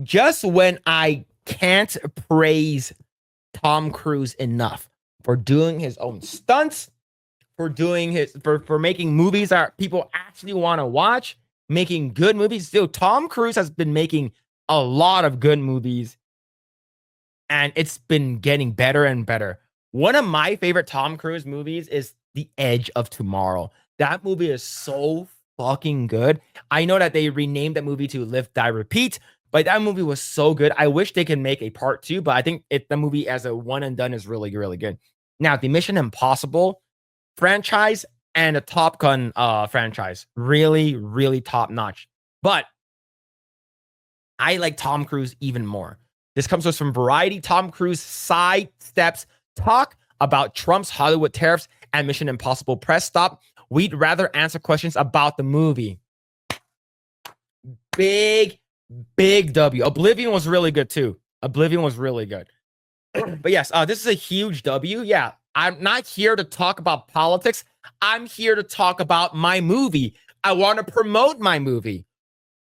just when I can't praise Tom Cruise enough for doing his own stunts, for doing his for making movies that people actually want to watch, making good movies. Still, Tom Cruise has been making a lot of good movies, and it's been getting better and better. One of my favorite Tom Cruise movies is The Edge of Tomorrow. That movie is so fucking good. I know that they renamed that movie to Live, Die, Repeat, but that movie was so good. I wish they could make a part two, but I think the movie as a one and done is really, really good. Now, the Mission Impossible franchise and the Top Gun franchise, really, really top notch. But I like Tom Cruise even more. This comes with some variety. Tom Cruise sidesteps talk about Trump's Hollywood tariffs and Mission Impossible press stop. We'd rather answer questions about the movie. Big W. Oblivion was really good too. Oblivion was really good. But yes, this is a huge W. Yeah, I'm not here to talk about politics. I'm here to talk about my movie. I want to promote my movie.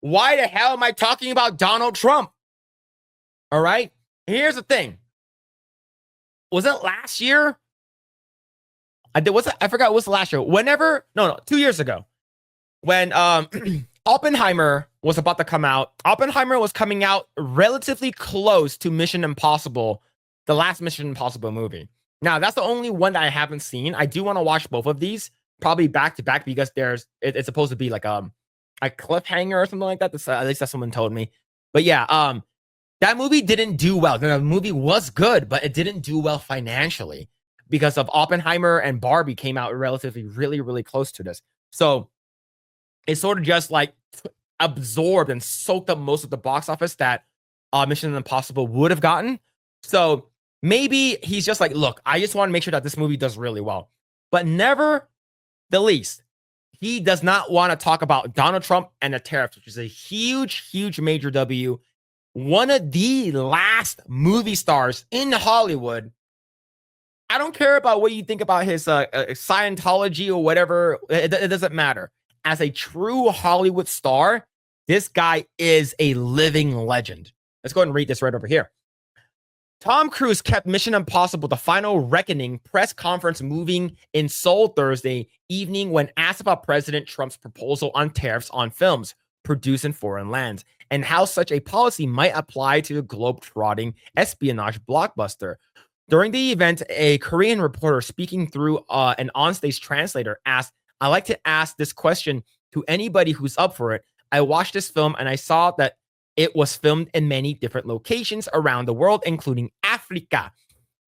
Why the hell am I talking about Donald Trump? All right. Here's the thing. Was it last year? I forgot it was last year. 2 years ago. When Oppenheimer was about to come out. Oppenheimer was coming out relatively close to Mission Impossible, the last Mission Impossible movie. Now, that's the only one that I haven't seen. I do want to watch both of these, probably back to back, because it's supposed to be like a cliffhanger or something like that. At least that's what someone told me. But yeah, that movie didn't do well. The movie was good, but it didn't do well financially because of Oppenheimer and Barbie came out relatively really, really close to this. So it sort of just like absorbed and soaked up most of the box office that Mission Impossible would have gotten. So maybe he's just like, look, I just want to make sure that this movie does really well. But never the least, he does not want to talk about Donald Trump and the tariffs, which is a huge, huge major W. One of the last movie stars in Hollywood. I don't care about what you think about his Scientology or whatever. It doesn't matter. As a true Hollywood star, this guy is a living legend. Let's go ahead and read this right over here. Tom Cruise kept Mission Impossible: The Final Reckoning press conference moving in Seoul Thursday evening when asked about President Trump's proposal on tariffs on films produced in foreign lands and how such a policy might apply to the globe-trotting espionage blockbuster. During the event, a Korean reporter speaking through an onstage translator asked, "I like to ask this question to anybody who's up for it. I watched this film and I saw that it was filmed in many different locations around the world, including Africa.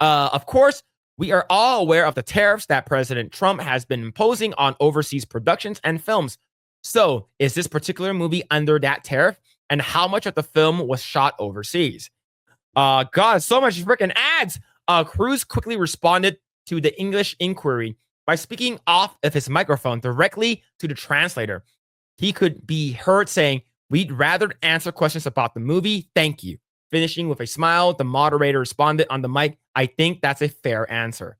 Of course, we are all aware of the tariffs that President Trump has been imposing on overseas productions and films. So, is this particular movie under that tariff? And how much of the film was shot overseas?" God, so much freaking ads. Cruise quickly responded to the English inquiry by speaking off of his microphone directly to the translator. He could be heard saying, "We'd rather answer questions about the movie. Thank you." Finishing with a smile, the moderator responded on the mic, "I think that's a fair answer."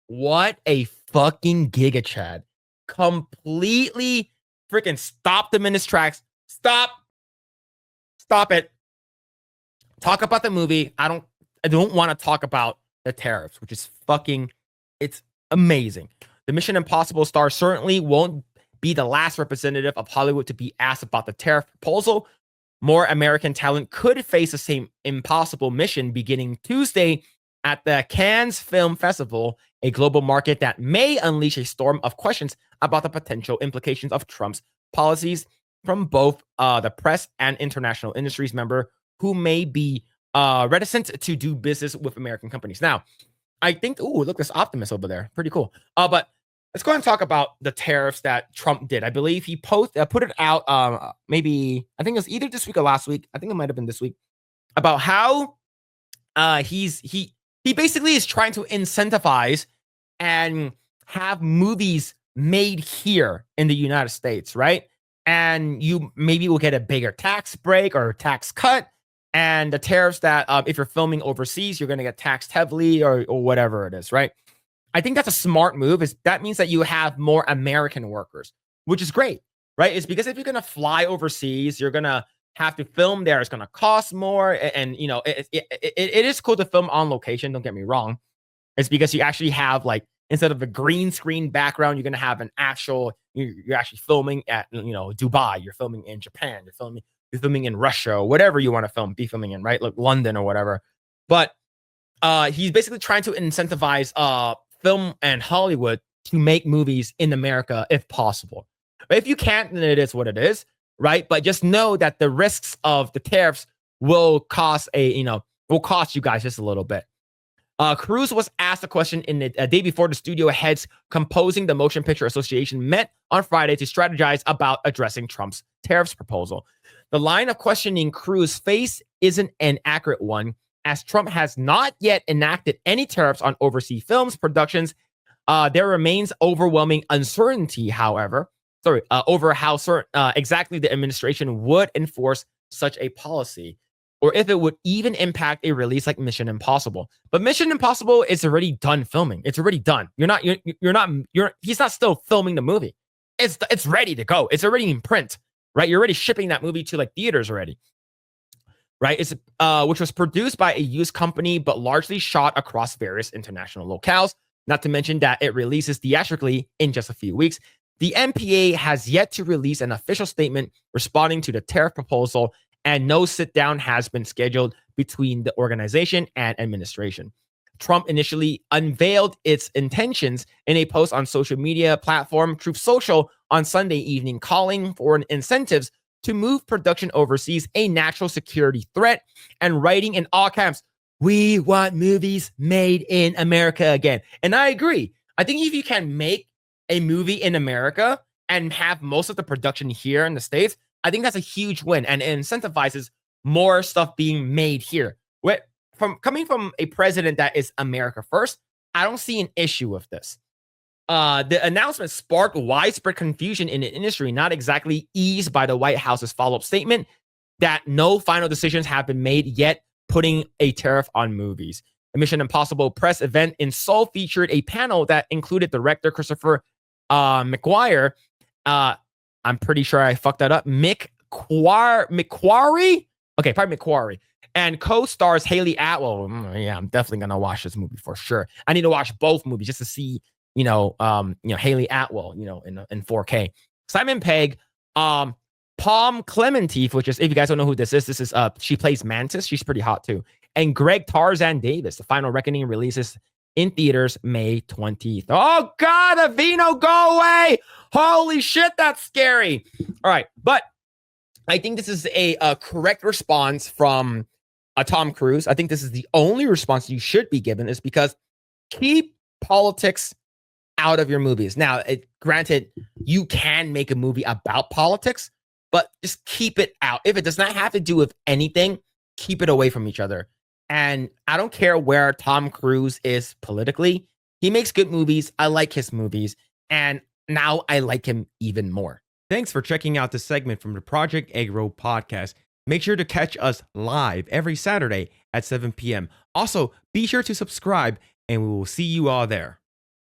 What a fucking giga Chad. Completely freaking stopped him in his tracks. Stop it. Talk about the movie. I don't want to talk about the tariffs, which is it's amazing. The Mission Impossible star certainly won't be the last representative of Hollywood to be asked about the tariff proposal. More American talent could face the same impossible mission beginning Tuesday at the Cannes Film Festival, a global market that may unleash a storm of questions about the potential implications of Trump's policies from both the press and international industries member who may be reticent to do business with American companies. Now, I think, look, there's Optimus over there. Pretty cool. But let's go ahead and talk about the tariffs that Trump did. I believe he put it out maybe, I think it was either this week or last week. I think it might have been this week, about how he basically is trying to incentivize and have movies made here in the United States, right? And you maybe will get a bigger tax break or tax cut. And the tariffs that if you're filming overseas, you're going to get taxed heavily or whatever it is, right? I think that's a smart move. That means that you have more American workers, which is great, right? It's because if you're going to fly overseas, you're going to have to film there. It's going to cost more. And you know, it is cool to film on location. Don't get me wrong. It's because you actually have, like, instead of a green screen background, you're going to have an actual, you're actually filming at, you know, Dubai. You're filming in Japan. You're filming in Russia, or whatever you want to be filming in, right? Like London or whatever. But he's basically trying to incentivize film and Hollywood to make movies in America if possible. But if you can't, then it is what it is, right? But just know that the risks of the tariffs will cost you guys just a little bit. Cruz was asked a question in the day before the studio heads composing the Motion Picture Association met on Friday to strategize about addressing Trump's tariffs proposal. The line of questioning Cruz faced isn't an accurate one, as Trump has not yet enacted any tariffs on overseas films productions. There remains overwhelming uncertainty, however, over how exactly the administration would enforce such a policy, or if it would even impact a release like Mission Impossible. But Mission Impossible is already done filming. It's already done. He's not still filming the movie. It's ready to go. It's already in print, right? You're already shipping that movie to, like, theaters already, right? It's which was produced by a US company, but largely shot across various international locales. Not to mention that it releases theatrically in just a few weeks. The MPA has yet to release an official statement responding to the tariff proposal, and no sit-down has been scheduled between the organization and administration. Trump initially unveiled its intentions in a post on social media platform Truth Social on Sunday evening, calling for incentives to move production overseas a national security threat, and writing in all caps, "We want movies made in America again." And I agree. I think if you can make a movie in America and have most of the production here in the States, I think that's a huge win, and it incentivizes more stuff being made here. Coming from a president that is America first, I don't see an issue with this. The announcement sparked widespread confusion in the industry, not exactly eased by the White House's follow-up statement that no final decisions have been made yet, putting a tariff on movies. A Mission Impossible press event in Seoul featured a panel that included director Christopher McQuarrie. I'm pretty sure I fucked that up. McQuarrie? Okay, probably McQuarrie. And co-stars Haley Atwell. Yeah, I'm definitely gonna watch this movie for sure. I need to watch both movies just to see, Haley Atwell, in 4K. Simon Pegg, Palm Clementif, which is, if you guys don't know who this is she plays Mantis. She's pretty hot too. And Greg Tarzan Davis. The Final Reckoning releases in theaters May 20th. Oh God, Avino, go away! Holy shit, that's scary. All right, but I think this is a correct response from Tom Cruise. I think this is the only response you should be given, is because keep politics out of your movies. Now, granted, you can make a movie about politics, but just keep it out. If it does not have to do with anything, keep it away from each other. And I don't care where Tom Cruise is politically. He makes good movies. I like his movies. And now I like him even more. Thanks for checking out this segment from the Project Eggroll podcast. Make sure to catch us live every Saturday at 7 p.m. Also, be sure to subscribe, and we will see you all there.